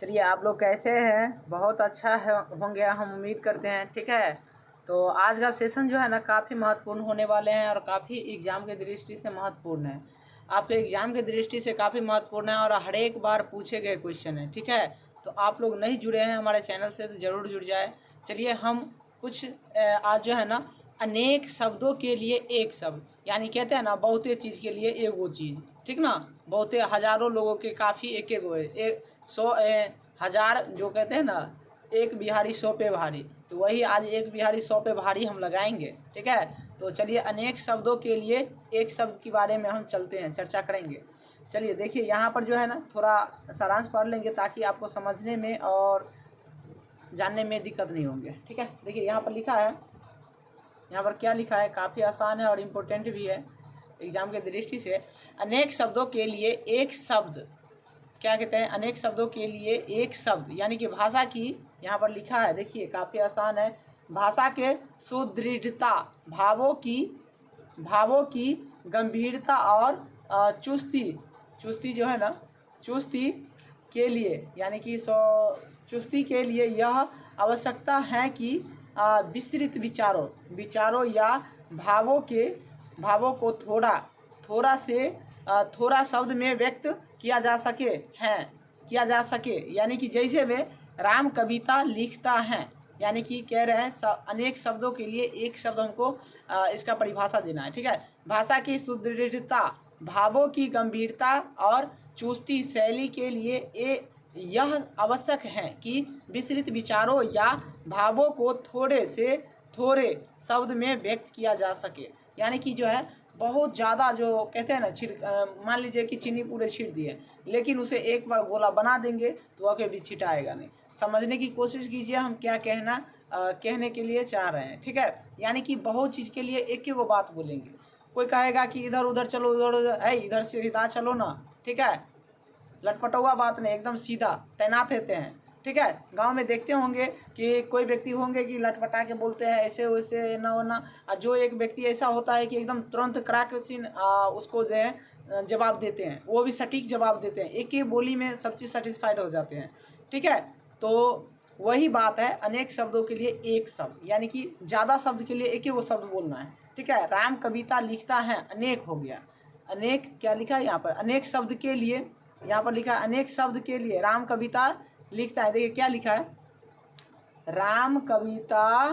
चलिए, आप लोग कैसे हैं? बहुत अच्छा है होंगे, हम उम्मीद करते हैं। ठीक है, तो आज का सेशन जो है ना काफ़ी महत्वपूर्ण होने वाले हैं और काफ़ी एग्ज़ाम के दृष्टि से महत्वपूर्ण है। आपके एग्ज़ाम के दृष्टि से काफ़ी महत्वपूर्ण है और हर एक बार पूछे गए क्वेश्चन हैं। ठीक है, तो आप लोग नहीं जुड़े हैं हमारे चैनल से तो ज़रूर जुड़ जाए। चलिए, हम कुछ आज जो है ना अनेक शब्दों के लिए एक शब्द, यानी कहते हैं ना बहुते चीज़ के लिए एगो चीज़। ठीक ना, बहुते हज़ारों लोगों के काफ़ी एक एगो है, एक 100 हज़ार जो कहते हैं ना, एक बिहारी 100 पे भारी। तो वही आज एक बिहारी 100 पे भारी हम लगाएंगे। ठीक है, तो चलिए अनेक शब्दों के लिए एक शब्द के बारे में हम चलते हैं, चर्चा करेंगे। चलिए देखिए, यहाँ पर जो है ना थोड़ा सारांश पढ़ लेंगे ताकि आपको समझने में और जानने में दिक्कत नहीं होंगे। ठीक है, देखिए यहाँ पर लिखा है, यहाँ पर क्या लिखा है, काफ़ी आसान है और इम्पोर्टेंट भी है एग्ज़ाम के दृष्टि से। अनेक शब्दों के लिए एक शब्द, क्या कहते हैं, अनेक शब्दों के लिए एक शब्द, यानी कि भाषा की, यहाँ पर लिखा है देखिए काफ़ी आसान है। भाषा के सुदृढ़ता, भावों की गंभीरता और चुस्ती जो है ना, चुस्ती के लिए, यानी कि चुस्ती के लिए यह आवश्यकता है कि विस्तृत विचारों या भावों को थोड़ा शब्द में व्यक्त किया जा सके, यानी कि जैसे वे राम कविता लिखता है, यानी कि कह रहे हैं अनेक शब्दों के लिए एक शब्द हमको इसका परिभाषा देना है। ठीक है, भाषा की सुदृढ़ता, भावों की गंभीरता और चुस्ती शैली के लिए यह आवश्यक है कि विस्तृत विचारों या भावों को थोड़े शब्द में व्यक्त किया जा सके, यानी कि जो है बहुत ज़्यादा जो कहते हैं ना मान लीजिए कि चीनी पूरे छीट दिए, लेकिन उसे एक बार गोला बना देंगे तो आगे भी छिटाएगा नहीं। समझने की कोशिश कीजिए हम क्या कहने के लिए चाह रहे हैं। ठीक है, यानी कि बहुत चीज़ के लिए एक ही वो बात बोलेंगे। कोई कहेगा कि इधर उधर चलो, इधर से सीधा चलो ना। ठीक है, लटपटौआ बात नहीं, एकदम सीधा तैनात रहते हैं। ठीक है, गांव में देखते होंगे कि कोई व्यक्ति होंगे कि लटपटा के बोलते हैं ऐसे वैसे ना होना, और जो एक व्यक्ति ऐसा होता है कि एकदम तुरंत क्रैक उसको जो है जवाब देते हैं, वो भी सटीक जवाब देते हैं, एक ही बोली में सब चीज़ सेटिस्फाइड हो जाते हैं। ठीक है, तो वही बात है, अनेक शब्दों के लिए एक शब्द, यानी कि ज़्यादा शब्द के लिए एक ही वो शब्द बोलना है। ठीक है, राम कविता लिखता है, अनेक हो गया, अनेक क्या लिखा है यहाँ पर, अनेक शब्द के लिए, यहाँ पर लिखा है अनेक शब्द के लिए राम कविता लिखता है। देखिए क्या लिखा है, राम कविता,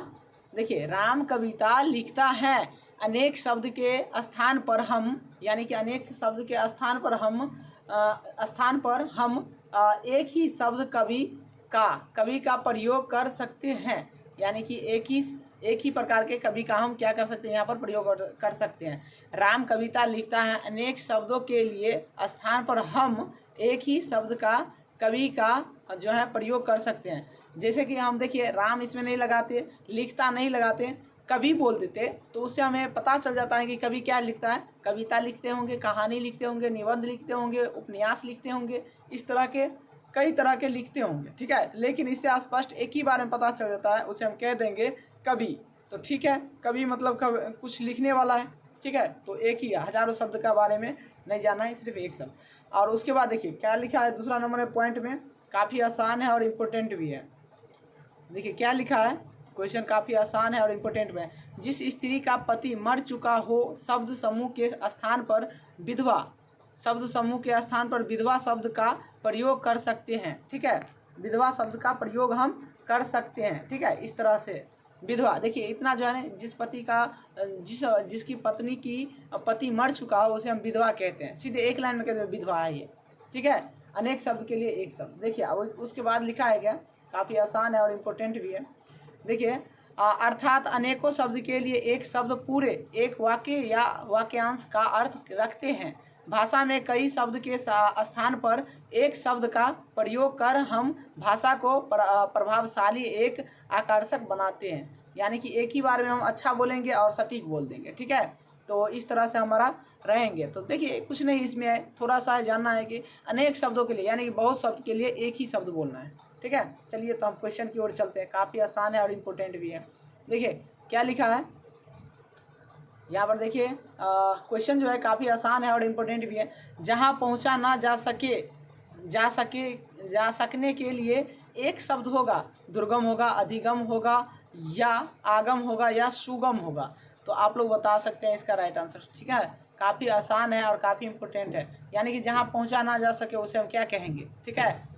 देखिए राम कविता लिखता है, अनेक शब्द के स्थान पर हम, यानी कि अनेक शब्द के स्थान पर हम एक ही शब्द कवि का प्रयोग कर सकते हैं, यानी कि एक ही प्रकार के कवि का हम क्या कर सकते हैं, यहाँ पर प्रयोग कर सकते हैं। राम कविता लिखता है, अनेक शब्दों के लिए स्थान पर हम एक ही शब्द का कवि का जो है प्रयोग कर सकते हैं। जैसे कि हम देखिए राम इसमें नहीं लगाते, लिखता नहीं लगाते, कवि बोल देते, तो उससे हमें पता चल जाता है कि कवि क्या लिखता है, कविता लिखते होंगे, कहानी लिखते होंगे, निबंध लिखते होंगे, उपन्यास लिखते होंगे, इस तरह के कई तरह के लिखते होंगे। ठीक है, लेकिन इससे स्पष्ट एक ही बारे में पता चल जाता है, उसे हम कह देंगे कवि। तो ठीक है, कवि मतलब कुछ लिखने वाला है। ठीक है, तो एक ही, हजारों शब्द का बारे में नहीं जानना है, सिर्फ एक शब्द। और उसके बाद देखिए क्या लिखा है दूसरा नंबर में पॉइंट में, काफ़ी आसान है और इम्पोर्टेंट भी है। देखिए क्या लिखा है, क्वेश्चन काफ़ी आसान है और इम्पोर्टेंट में, जिस स्त्री का पति मर चुका हो शब्द समूह के स्थान पर विधवा शब्द का प्रयोग कर सकते हैं। ठीक है, विधवा शब्द का प्रयोग हम कर सकते हैं। ठीक है, इस तरह से विधवा, देखिए इतना जो है ना, जिसकी पत्नी की पति मर चुका हो उसे हम विधवा कहते हैं, सीधे एक लाइन में कहते हैं विधवा है ये। ठीक है, अनेक शब्द के लिए एक शब्द। देखिए अब उसके बाद लिखा है क्या, काफ़ी आसान है और इम्पोर्टेंट भी है। देखिए अर्थात अनेकों शब्द के लिए एक शब्द पूरे एक वाक्य या वाक्यांश का अर्थ रखते हैं। भाषा में कई शब्द के स्थान पर एक शब्द का प्रयोग कर हम भाषा को प्रभावशाली एक आकर्षक बनाते हैं, यानी कि एक ही बार में हम अच्छा बोलेंगे और सटीक बोल देंगे। ठीक है, तो इस तरह से हमारा रहेंगे। तो देखिए कुछ नहीं इसमें, थोड़ा सा जानना है कि अनेक शब्दों के लिए, यानी कि बहुत शब्द के लिए एक ही शब्द बोलना है। ठीक है, चलिए तो हम क्वेश्चन की ओर चलते हैं, काफ़ी आसान है और इम्पोर्टेंट भी है। देखिए क्या लिखा है यहाँ पर, देखिए क्वेश्चन जो है काफ़ी आसान है और इम्पोर्टेंट भी है। जहाँ पहुँचा ना जा सके जा सकने के लिए एक शब्द होगा, दुर्गम होगा, अधिगम होगा, या आगम होगा, या सुगम होगा। तो आप लोग बता सकते हैं इसका राइट आंसर। ठीक है, काफ़ी आसान है और काफ़ी इम्पोर्टेंट है। यानी कि जहाँ पहुँचा ना जा सके उसे हम क्या कहेंगे। ठीक है,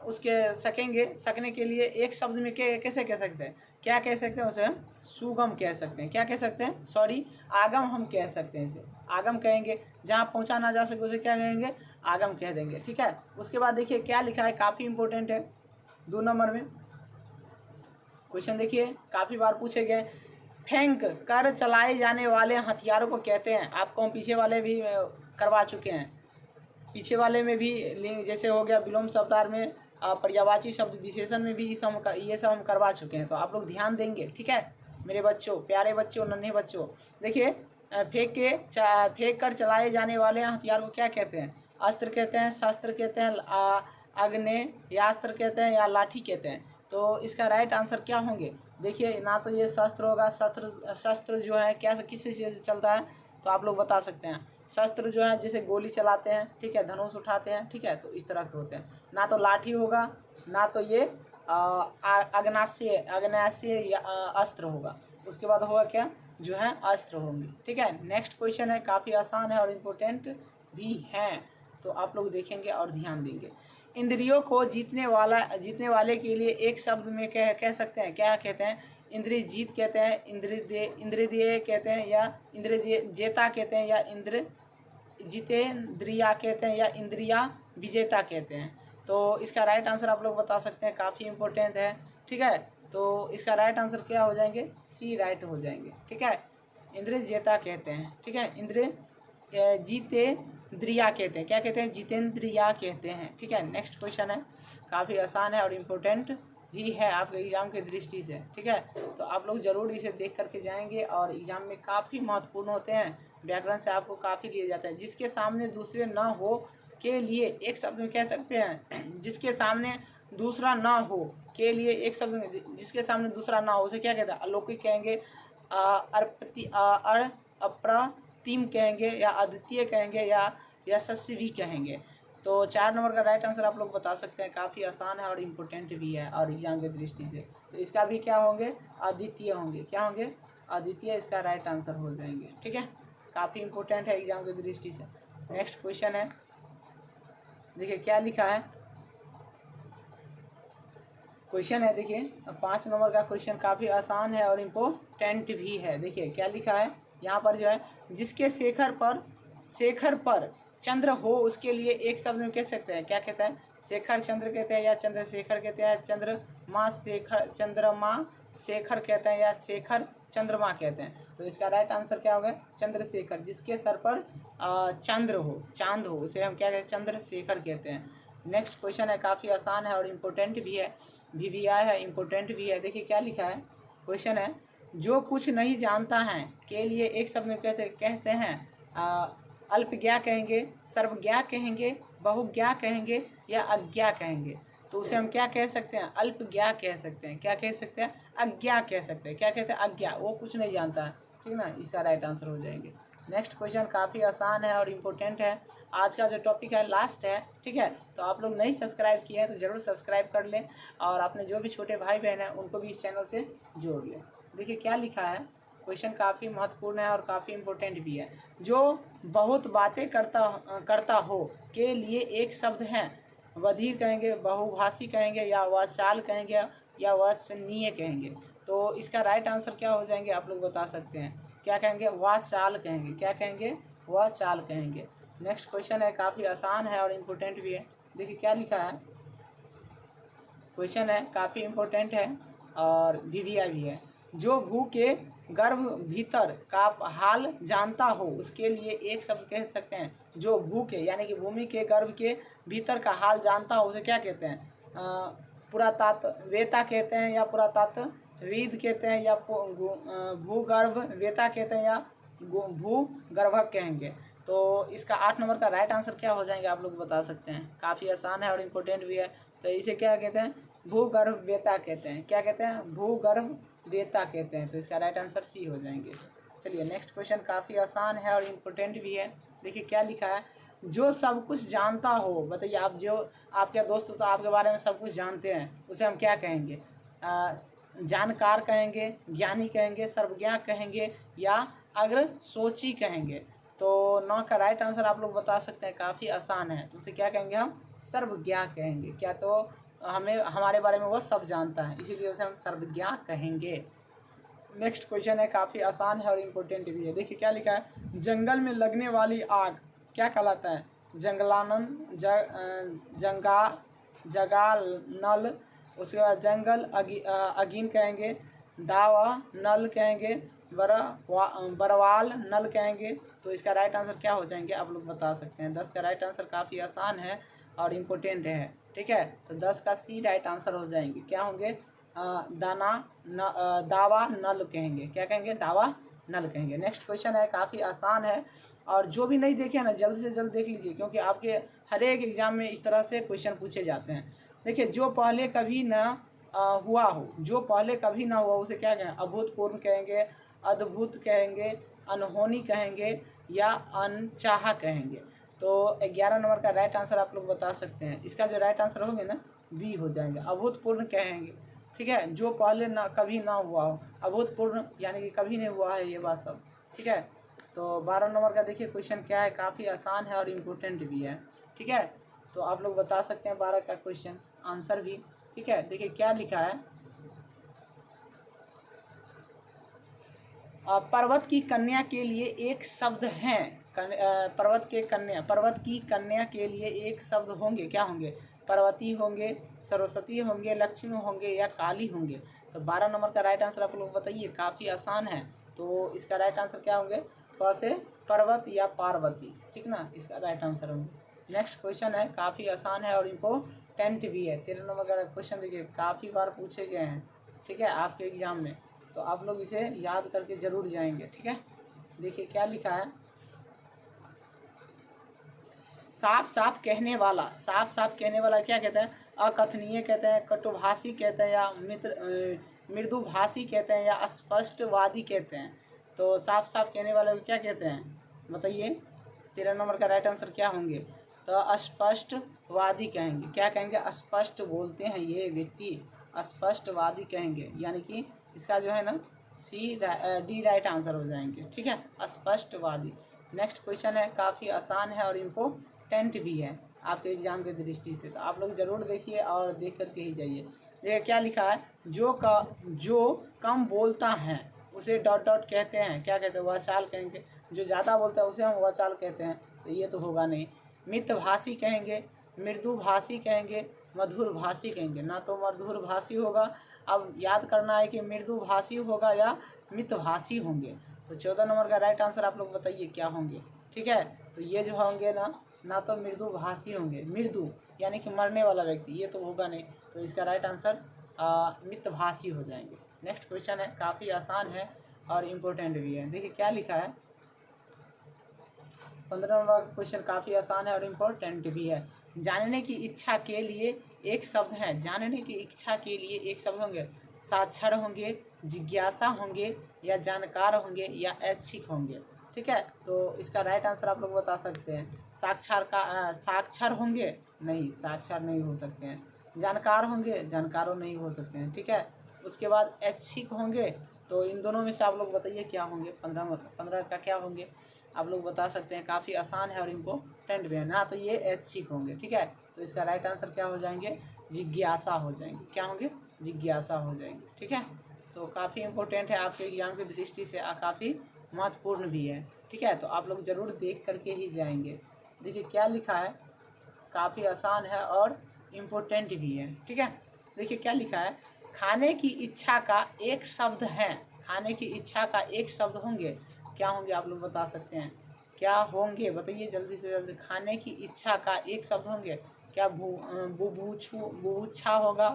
उसके सकने के लिए एक शब्द में कैसे कह सकते हैं, क्या कह सकते हैं उसे हम सुगम कह सकते हैं। क्या कह सकते हैं, सॉरी, आगम हम कह सकते हैं, इसे आगम कहेंगे। जहाँ पहुँचा ना जा सके उसे क्या कहेंगे, आगम कह देंगे। ठीक है, उसके बाद देखिए क्या लिखा है, काफ़ी इंपॉर्टेंट है। 2 नंबर में क्वेश्चन देखिए, काफ़ी बार पूछे गए। फेंक कर चलाए जाने वाले हथियारों को कहते हैं। आपको हम पीछे वाले भी करवा चुके हैं। पीछे वाले में भी लिंग जैसे हो गया विलोम शब्दार्थ में, पर्यायवाची शब्द विशेषण में भी ये सब हम करवा चुके हैं। तो आप लोग ध्यान देंगे। ठीक है मेरे बच्चों, प्यारे बच्चों, नन्हे बच्चों, देखिए फेंक कर चलाए जाने वाले हथियार को क्या कहते हैं। अस्त्र कहते हैं, शस्त्र कहते हैं, आग्नेयास्त्र कहते हैं, या लाठी कहते हैं। तो इसका राइट आंसर क्या होंगे। देखिए ना तो ये शस्त्र होगा, शस्त्र जो है क्या किससे चलता है, तो आप लोग बता सकते हैं। शस्त्र जो है जैसे गोली चलाते हैं, ठीक है, धनुष उठाते हैं, ठीक है, तो इस तरह के होते हैं। ना तो लाठी होगा, ना तो ये अग्नास्य या अस्त्र होगा। उसके बाद होगा क्या, जो है अस्त्र होंगे। ठीक है, नेक्स्ट क्वेश्चन है, काफ़ी आसान है और इम्पोर्टेंट भी है। तो आप लोग देखेंगे और ध्यान देंगे। इंद्रियों को जीतने वाले के लिए एक शब्द में कह सकते हैं, क्या कहते हैं, इंद्रिय जीत कहते हैं, इंद्रिय कहते हैं, या इंद्रिय जेता कहते हैं, या इंद्र जितेंद्रिया कहते हैं, या इंद्रिया विजेता कहते हैं। तो इसका राइट आंसर आप लोग बता सकते हैं, काफ़ी इंपॉर्टेंट है। ठीक है, तो इसका राइट आंसर क्या हो जाएंगे, सी राइट हो जाएंगे। ठीक है, इंद्र जेता कहते हैं। ठीक है, इंद्र जितेंद्रिया कहते हैं, क्या कहते हैं, जितेंद्रिया कहते हैं। ठीक है, नेक्स्ट क्वेश्चन है, काफ़ी आसान है और इम्पोर्टेंट भी है आपके एग्ज़ाम की दृष्टि से। ठीक है, तो आप लोग ज़रूर इसे देख करके जाएंगे और एग्ज़ाम में काफ़ी महत्वपूर्ण होते हैं। व्याकरण से आपको काफ़ी लिया जाता है। जिसके सामने दूसरे न हो के लिए एक शब्द में कह सकते हैं, जिसके सामने दूसरा ना हो के लिए एक शब्द में, जिसके सामने दूसरा ना हो उसे क्या कहते हैं, अलौकिक कहेंगे, अप्रतिम कहेंगे, या अद्वितीय कहेंगे, या यशस्वी भी कहेंगे। तो 4 नंबर का राइट आंसर आप लोग बता सकते हैं, काफ़ी आसान है और इम्पोर्टेंट भी है और एग्जाम की दृष्टि से। तो इसका भी क्या होंगे, अद्वितीय होंगे। क्या होंगे, अद्वितीय इसका राइट आंसर हो जाएंगे। ठीक है, काफ़ी इंपॉर्टेंट है एग्जाम की दृष्टि से। नेक्स्ट क्वेश्चन है, देखिए क्या लिखा है, क्वेश्चन है देखिए 5 नंबर का क्वेश्चन, काफ़ी आसान है और इम्पोर्टेंट भी है। देखिए क्या लिखा है यहाँ पर, जो है जिसके शेखर पर चंद्र हो उसके लिए एक शब्द में कह सकते हैं, क्या कहते हैं, शेखर चंद्र कहते हैं, या चंद्रशेखर कहते हैं, चंद्रमा शेखर कहते हैं, या शेखर चंद्रमा कहते हैं। तो इसका राइट आंसर क्या होगा, चंद्रशेखर। जिसके सर पर चंद्र हो, चांद हो, उसे हम क्या कहते हैं, चंद्रशेखर कहते हैं। नेक्स्ट क्वेश्चन है, काफ़ी आसान है और इम्पोर्टेंट भी है, VVI है, इम्पोर्टेंट भी है। देखिए क्या लिखा है, क्वेश्चन है, जो कुछ नहीं जानता है के लिए एक शब्द में कहते हैं, अल्पज्ञा कहेंगे, सर्वज्ञा कहेंगे, बहुज्ञा कहेंगे, या अज्ञा कहेंगे। तो उसे हम क्या कह सकते हैं, अल्पज्ञा कह सकते हैं। क्या कह सकते हैं, अज्ञा कह सकते हैं। क्या कहते हैं, अज्ञा, वो कुछ नहीं जानता है। ठीक ना, इसका राइट आंसर हो जाएंगे। नेक्स्ट क्वेश्चन काफ़ी आसान है और इम्पोर्टेंट है। आज का जो टॉपिक है लास्ट है। ठीक है, तो आप लोग नहीं सब्सक्राइब किए हैं तो ज़रूर सब्सक्राइब कर लें और अपने जो भी छोटे भाई बहन हैं उनको भी इस चैनल से जोड़ लें। देखिए क्या लिखा है, क्वेश्चन काफ़ी महत्वपूर्ण है और काफ़ी इम्पोर्टेंट भी है। जो बहुत बातें करता हो के लिए एक शब्द है, बधिर कहेंगे, बहुभाषी कहेंगे, या वाचाल कहेंगे, या वचनीय कहेंगे। तो इसका राइट आंसर क्या हो जाएंगे, आप लोग बता सकते हैं। क्या कहेंगे, वाचाल कहेंगे। क्या कहेंगे, वाचाल कहेंगे। नेक्स्ट क्वेश्चन है, काफ़ी आसान है और इम्पोर्टेंट भी है। देखिए क्या लिखा है, क्वेश्चन है काफ़ी इम्पोर्टेंट है और VVI भी है। जो भू के गर्भ भीतर का हाल जानता हो उसके लिए एक शब्द कह सकते हैं। जो भू के यानी कि भूमि के गर्भ के भीतर का हाल जानता हो उसे क्या कहते हैं, पुरातत्ववेता कहते हैं, या पुरातत्वविद कहते हैं, या भूगर्भवेता कहते हैं, या भूगर्भक कहेंगे। तो इसका 8 नंबर का राइट आंसर क्या हो जाएंगे, आप लोग बता सकते हैं। काफ़ी आसान है और इम्पोर्टेंट भी है। तो इसे क्या कहते हैं, भूगर्भवेता कहते हैं। क्या कहते हैं, भूगर्भवेता कहते हैं। तो इसका राइट आंसर C हो जाएंगे। चलिए नेक्स्ट क्वेश्चन काफ़ी आसान है और इम्पोर्टेंट भी है। देखिए क्या लिखा है, जो सब कुछ जानता हो, बताइए आप, जो आपके दोस्त तो आपके बारे में सब कुछ जानते हैं, उसे हम क्या कहेंगे? जानकार कहेंगे, ज्ञानी कहेंगे, सर्वज्ञ कहेंगे, या अग्र सोची कहेंगे? तो 9 का राइट आंसर आप लोग बता सकते हैं, काफ़ी आसान है, तो उसे क्या कहेंगे हम? सर्वज्ञ कहेंगे। क्या? तो हमें हमारे बारे में वो सब जानता है, इसीलिए उसे हम सर्वज्ञ कहेंगे। नेक्स्ट क्वेश्चन है, काफ़ी आसान है और इम्पोर्टेंट भी है। देखिए क्या लिखा है, जंगल में लगने वाली आग क्या कहलाता है? जंगलानन, जंगा, जगानल, उसके बाद जंगल अगिन कहेंगे, दावा नल कहेंगे, बरवाल नल कहेंगे। तो इसका राइट आंसर क्या हो जाएंगे आप लोग बता सकते हैं। 10 का राइट आंसर काफ़ी आसान है और इम्पोर्टेंट है, ठीक है। तो 10 का सी राइट आंसर हो जाएंगे, क्या होंगे? दाना दावा नल कहेंगे। क्या कहेंगे? दावा नल कहेंगे। नेक्स्ट क्वेश्चन है, काफ़ी आसान है, और जो भी नहीं देखे ना जल्द से जल्द देख लीजिए, क्योंकि आपके हर एक एग्जाम में इस तरह से क्वेश्चन पूछे जाते हैं। देखिए, जो पहले कभी ना हुआ हो, जो पहले कभी ना हुआ उसे क्या कहें? अभूतपूर्व कहेंगे, अद्भुत कहेंगे, अनहोनी कहेंगे, या अनचाहा कहेंगे। तो 11 नंबर का राइट आंसर आप लोग बता सकते हैं। इसका जो राइट आंसर होंगे ना, बी हो जाएंगे, अभूतपूर्व कहेंगे, ठीक है। जो पहले ना कभी ना हुआ हो, अभूतपूर्व यानी कि कभी नहीं हुआ है, ये बात सब, ठीक है। तो 12 नंबर का देखिए क्वेश्चन क्या है, काफ़ी आसान है और इम्पोर्टेंट भी है, ठीक है। तो आप लोग बता सकते हैं 12 का क्वेश्चन आंसर भी, ठीक है। देखिए क्या लिखा है, पर्वत की कन्या के लिए एक शब्द है। पर्वत की कन्या के लिए एक शब्द होंगे, क्या होंगे? पर्वती होंगे, सरस्वती होंगे, लक्ष्मी होंगे, या काली होंगे? तो 12 नंबर का राइट आंसर आप लोग बताइए, काफ़ी आसान है। तो इसका राइट आंसर क्या होंगे? प से पर्वत या पार्वती, ठीक ना, इसका राइट आंसर होंगे। नेक्स्ट क्वेश्चन है, काफ़ी आसान है और इम्पोर्टेंट भी है। 13 नंबर का क्वेश्चन देखिए, काफ़ी बार पूछे गए हैं, ठीक है, आपके एग्जाम में, तो आप लोग इसे याद करके जरूर जाएंगे, ठीक है। देखिए क्या लिखा है, साफ साफ कहने वाला, साफ साफ कहने वाला क्या कहते हैं? अकथनीय कहते हैं, कटुभाषी कहते हैं, या मृदुभाषी कहते हैं, या स्पष्टवादी कहते हैं? तो साफ साफ कहने वाले को क्या कहते हैं, बताइए। 13 नंबर का राइट आंसर क्या होंगे? तो स्पष्टवादी कहेंगे। क्या कहेंगे? स्पष्ट बोलते हैं ये व्यक्ति, स्पष्टवादी कहेंगे, यानी कि इसका जो है ना डी राइट आंसर हो जाएंगे, ठीक है, स्पष्टवादी। नेक्स्ट क्वेश्चन है, काफ़ी आसान है और इम्पोर्टेंट भी है आपके एग्जाम के दृष्टि से, तो आप लोग ज़रूर देखिए और देख करके ही जाइए। देखिए क्या लिखा है, जो कम बोलता है उसे डॉट डॉट कहते हैं, क्या कहते हैं? वाचाल कहेंगे। जो ज़्यादा बोलता है उसे हम वाचाल कहते हैं, तो ये तो होगा नहीं। मितभाषी कहेंगे, मृदुभाषी कहेंगे, मधुरभाषी कहेंगे। ना तो मधुरभाषी होगा, अब याद करना है कि मृदुभाषी होगा या मितभाषी होंगे। तो 14 नंबर का राइट आंसर आप लोग बताइए क्या होंगे, ठीक है। तो ये जो होंगे ना तो मृदुभाषी होंगे, मृदु यानी कि मरने वाला व्यक्ति, ये तो होगा नहीं, तो इसका राइट आंसर मितभाषी हो जाएंगे। नेक्स्ट क्वेश्चन है, काफ़ी आसान है और इम्पोर्टेंट भी है। देखिए क्या लिखा है, 15 नंबर का क्वेश्चन काफ़ी आसान है और इम्पोर्टेंट भी है। जानने की इच्छा के लिए एक शब्द है, जानने की इच्छा के लिए एक शब्द होंगे, साक्षर होंगे, जिज्ञासा होंगे, या जानकार होंगे, या ऐच्छिक होंगे, ठीक है। तो इसका राइट आंसर आप लोग बता सकते हैं। साक्षर होंगे, नहीं, साक्षर नहीं हो सकते हैं। जानकार होंगे, जानकारों नहीं हो सकते हैं, ठीक है। उसके बाद ऐच्छिक होंगे, तो इन दोनों में से आप लोग बताइए क्या होंगे। 15 का क्या होंगे आप लोग बता सकते हैं, काफ़ी आसान है और इम्पोर्टेंट भी है ना, तो ये ऐच्छिक होंगे, ठीक है। तो इसका राइट आंसर क्या हो जाएंगे? जिज्ञासा हो जाएंगे। क्या होंगे? जिज्ञासा हो जाएंगे, ठीक है। तो काफ़ी इम्पोर्टेंट है आपके एग्जाम की दृष्टि से, काफ़ी महत्वपूर्ण भी है, ठीक है। तो आप लोग ज़रूर देख करके ही जाएंगे। देखिए क्या लिखा है, काफ़ी आसान है और इम्पोर्टेंट भी है, ठीक है। देखिए क्या लिखा है, खाने की इच्छा का एक शब्द है, खाने की इच्छा का एक शब्द होंगे, क्या होंगे आप लोग बता सकते हैं, क्या होंगे बताइए जल्दी से जल्दी। खाने की इच्छा का एक शब्द होंगे, क्या बुभुक्षा होगा,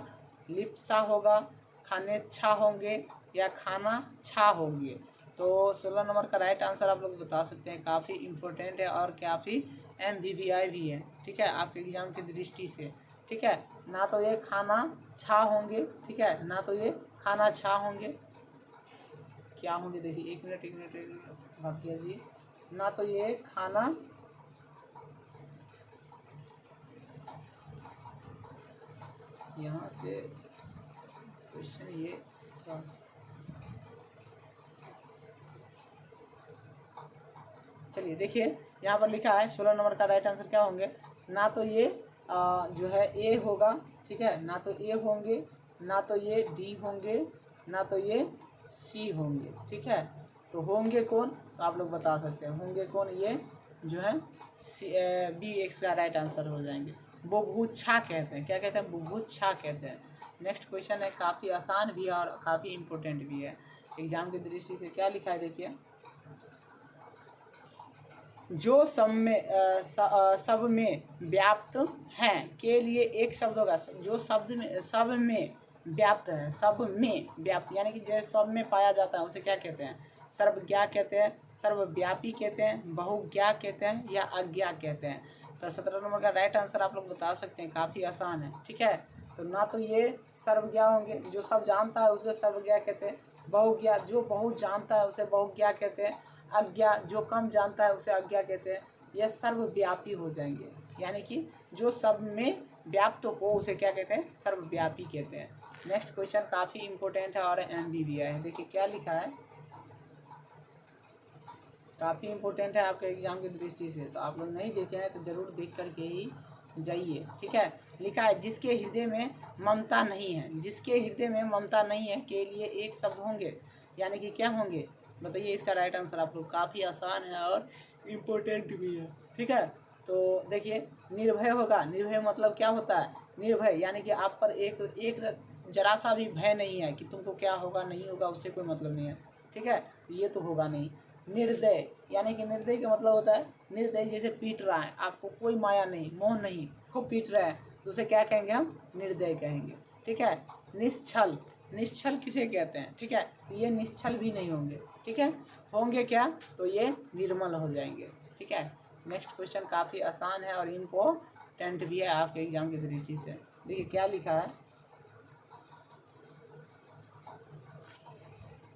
लिप्सा होगा, खानेच्छा होंगे, या खाना छा होंगे? तो 16 नंबर का राइट आंसर आप लोग बता सकते हैं, काफ़ी इम्पोर्टेंट है और काफ़ी MVVI भी है, ठीक है, आपके एग्जाम की दृष्टि से, ठीक है। ना तो ये खाना छा होंगे, ठीक है, ना तो ये खाना छा होंगे, क्या होंगे देखिए, एक मिनट भाग्य जी, ना तो ये खाना यहाँ से क्वेश्चन ये था। चलिए देखिए यहाँ पर लिखा है 16 नंबर का राइट आंसर क्या होंगे। ना तो ये जो है ए होगा, ठीक है, ना तो ए होंगे, ना तो ये डी होंगे, ना तो ये सी होंगे, ठीक है। तो होंगे कौन, तो आप लोग बता सकते हैं होंगे कौन, ये जो है बी एक्स का राइट आंसर हो जाएंगे। बुभुक्षा कहते हैं, क्या कहते हैं, बुभुक्षा कहते हैं। नेक्स्ट क्वेश्चन है, काफ़ी आसान भी है और काफ़ी इम्पोर्टेंट भी है एग्जाम की दृष्टि से। क्या लिखा है देखिए, जो सब में व्याप्त हैं के लिए एक शब्द होगा। जो शब्द में सब में व्याप्त है, सब में व्याप्त यानी कि जो सब में पाया जाता है उसे क्या कहते हैं, सर्वज्ञा कहते हैं, सर्वव्यापी कहते हैं, बहुज्ञा कहते हैं या अज्ञा कहते हैं। तो 17 नंबर का राइट आंसर आप लोग बता सकते हैं, काफ़ी आसान है, ठीक है। तो ना तो ये सर्वज्ञा होंगे, जो सब जानता है उसको सर्वज्ञा कहते हैं, बहुज्ञा जो बहुत जानता है उसे बहुज्ञा कहते हैं, अज्ञा जो कम जानता है उसे अज्ञा कहते हैं, यह सर्वव्यापी हो जाएंगे। यानी कि जो सब में व्याप्त हो उसे क्या कहते हैं, सर्वव्यापी कहते हैं। नेक्स्ट क्वेश्चन काफ़ी इंपॉर्टेंट है और एमबीबीआई है। देखिए क्या लिखा है, काफ़ी इंपॉर्टेंट है आपके एग्जाम की दृष्टि से, तो आप लोग नहीं देखे हैं तो ज़रूर देख करके ही जाइए, ठीक है। लिखा है, जिसके हृदय में ममता नहीं है, जिसके हृदय में ममता नहीं है के लिए एक शब्द होंगे, यानी कि क्या होंगे, बताइए इसका राइट आंसर। आप लोग काफ़ी आसान है और इम्पोर्टेंट भी है, ठीक है। तो देखिए निर्भय होगा, निर्भय मतलब क्या होता है, निर्भय यानी कि आप पर एक जरा सा भी भय नहीं है कि तुमको क्या होगा नहीं होगा, उससे कोई मतलब नहीं है, ठीक है, ये तो होगा नहीं। निर्दय यानी कि निर्दय का मतलब होता है, निर्दय जैसे पीट रहा है आपको, कोई माया नहीं, मोह नहीं, खूब पीट रहा है तो उसे क्या कहेंगे, हम निर्दय कहेंगे, ठीक है। निश्छल, निश्छल किसे कहते हैं, ठीक है, तो ये निश्छल भी नहीं होंगे, ठीक है। होंगे क्या, तो ये निर्मल हो जाएंगे, ठीक है। नेक्स्ट क्वेश्चन काफ़ी आसान है और इम्पोर्टेंट भी है आपके एग्जाम की दृष्टि से। देखिए क्या लिखा है,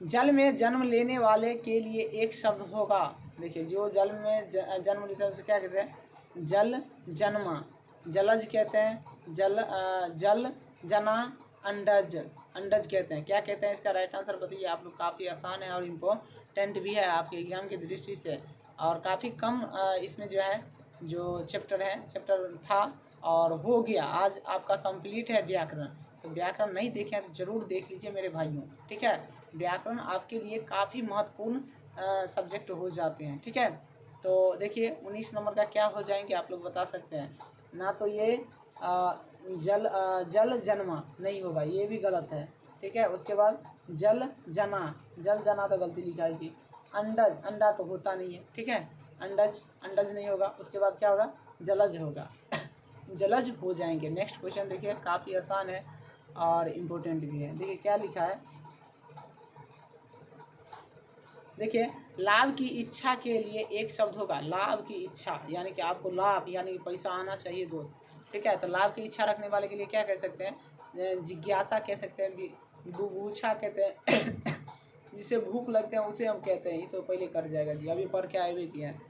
जल में जन्म लेने वाले के लिए एक शब्द होगा। देखिए जो जल में जन्म लेता है उसे क्या कहते हैं, जल जन्मा, जलज कहते हैं, जल जना, अंडज, अंडज कहते हैं। क्या कहते हैं, इसका राइट आंसर बताइए आप लोग। काफ़ी आसान है और इम्पोर्टेंट भी है आपके एग्जाम की दृष्टि से, और काफ़ी कम इसमें जो है जो चैप्टर था और हो गया आज आपका कंप्लीट है व्याकरण। तो व्याकरण नहीं देखे हैं तो ज़रूर देख लीजिए मेरे भाइयों, ठीक है। व्याकरण आपके लिए काफ़ी महत्वपूर्ण सब्जेक्ट हो जाते हैं, ठीक है। तो देखिए 19 नंबर का क्या हो जाएंगे आप लोग बता सकते हैं। ना तो ये जल जन्मा नहीं होगा, ये भी गलत है, ठीक है। उसके बाद जल जना तो गलती लिखा है जी। अंडज, अंडा तो होता नहीं है, ठीक है, अंडज नहीं होगा। उसके बाद क्या होगा, जलज होगा जलज हो जाएंगे। नेक्स्ट क्वेश्चन देखिए काफ़ी आसान है और इम्पोर्टेंट भी है। देखिए क्या लिखा है, देखिए लाभ की इच्छा के लिए एक शब्द होगा। लाभ की इच्छा यानी कि आपको लाभ यानी कि पैसा आना चाहिए दोस्त, ठीक है। तो लाभ की इच्छा रखने वाले के लिए क्या कह सकते हैं, जिज्ञासा कह सकते हैं, बुभुक्षा कहते हैं जिसे भूख लगते हैं उसे हम कहते हैं। ये तो पहले कर जाएगा जी, अभी पढ़ के आए हुए किए हैं।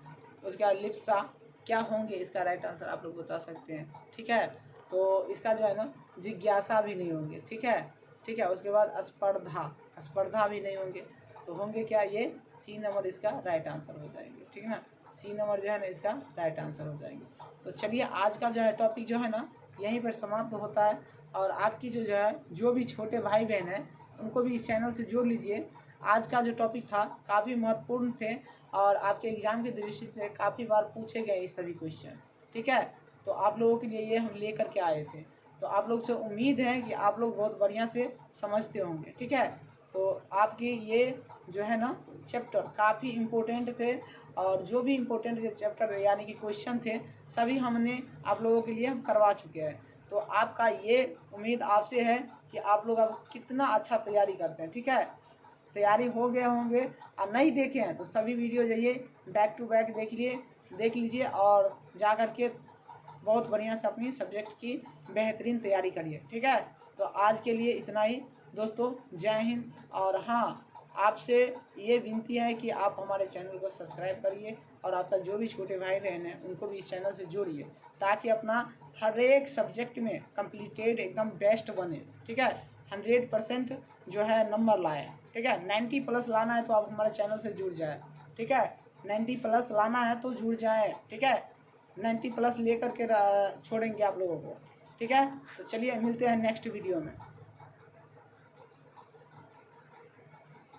उसके बाद लिप्सा क्या होंगे, इसका राइट आंसर आप लोग बता सकते हैं, ठीक है। तो इसका जो है ना जिज्ञासा भी नहीं होंगे, ठीक है, ठीक है। उसके बाद स्पर्धा, स्पर्धा भी नहीं होंगे। तो होंगे क्या, ये सी नंबर इसका राइट आंसर हो जाएंगे, ठीक है ना। सी नंबर जो है ना इसका राइट आंसर हो जाएंगे। तो चलिए आज का जो है टॉपिक जो है ना यहीं पर समाप्त होता है। और आपकी जो है जो भी छोटे भाई बहन हैं उनको भी इस चैनल से जोड़ लीजिए। आज का जो टॉपिक था काफ़ी महत्वपूर्ण थे और आपके एग्ज़ाम की दृष्टि से काफ़ी बार पूछे गए ये सभी क्वेश्चन, ठीक है। तो आप लोगों के लिए ये हम ले करके आए थे। तो आप लोग से उम्मीद है कि आप लोग बहुत बढ़िया से समझते होंगे, ठीक है। तो आपकी ये जो है ना चैप्टर काफ़ी इम्पोर्टेंट थे और जो भी इम्पोर्टेंट चैप्टर यानी कि क्वेश्चन थे सभी हमने आप लोगों के लिए हम करवा चुके हैं। तो आपका ये उम्मीद आपसे है कि आप लोग अब कितना अच्छा तैयारी करते हैं, ठीक है। तैयारी हो गए होंगे और नहीं देखे हैं तो सभी वीडियो जाइए बैक टू बैक देख लीजिए और जा कर के बहुत बढ़िया से अपनी सब्जेक्ट की बेहतरीन तैयारी करिए, ठीक है। तो आज के लिए इतना ही दोस्तों, जय हिंद। और हाँ, आपसे ये विनती है कि आप हमारे चैनल को सब्सक्राइब करिए और आपका जो भी छोटे भाई बहन हैं उनको भी इस चैनल से जोड़िए, ताकि अपना हर एक सब्जेक्ट में कंप्लीटेड एकदम बेस्ट बने। ठीक है, 100% जो है नंबर लाए। ठीक है, 90+ लाना है तो आप हमारे चैनल से जुड़ जाए। ठीक है, 90+ लाना है तो जुड़ जाए। ठीक है, 90+ लेकर के छोड़ेंगे आप लोगों को। ठीक है, तो चलिए मिलते हैं नेक्स्ट वीडियो में।